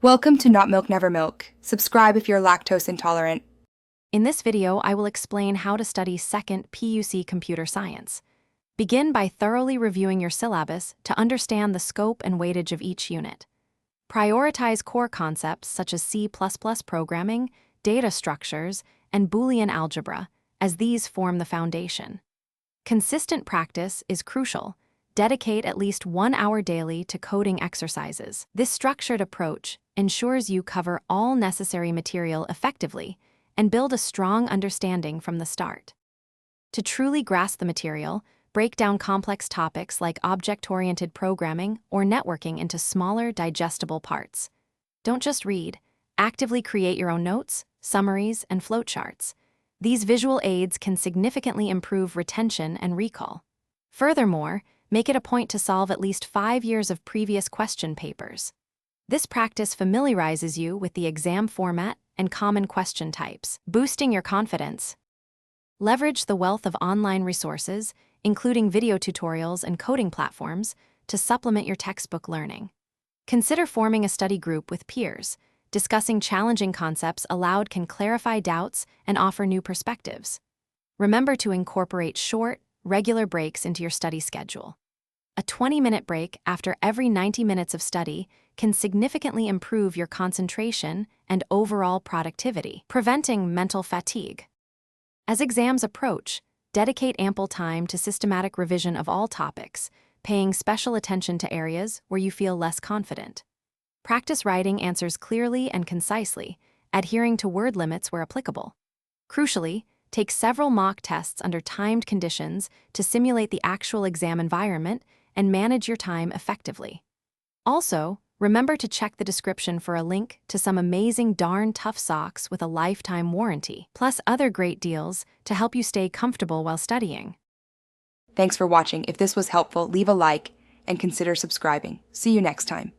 Welcome to Not Milk Never Milk. Subscribe if you're lactose intolerant. In this video, I will explain how to study second PUC computer science. Begin by thoroughly reviewing your syllabus to understand the scope and weightage of each unit. Prioritize core concepts such as C++ programming, data structures, and Boolean algebra, as these form the foundation. Consistent practice is crucial. Dedicate at least 1 hour daily to coding exercises. This structured approach ensures you cover all necessary material effectively and build a strong understanding from the start. To truly grasp the material, break down complex topics like object-oriented programming or networking into smaller, digestible parts. Don't just read. Actively create your own notes, summaries, and flowcharts. These visual aids can significantly improve retention and recall. Furthermore, make it a point to solve at least 5 years of previous question papers. This practice familiarizes you with the exam format and common question types, boosting your confidence. Leverage the wealth of online resources, including video tutorials and coding platforms, to supplement your textbook learning. Consider forming a study group with peers. Discussing challenging concepts aloud can clarify doubts and offer new perspectives. Remember to incorporate short, regular breaks into your study schedule. A 20-minute break after every 90 minutes of study can significantly improve your concentration and overall productivity, preventing mental fatigue. As exams approach, dedicate ample time to systematic revision of all topics, paying special attention to areas where you feel less confident. Practice writing answers clearly and concisely, adhering to word limits where applicable. Crucially, take several mock tests under timed conditions to simulate the actual exam environment and manage your time effectively. Also, remember to check the description for a link to some amazing darn tough socks with a lifetime warranty, plus other great deals to help you stay comfortable while studying. Thanks for watching. If this was helpful, leave a like and consider subscribing. See you next time.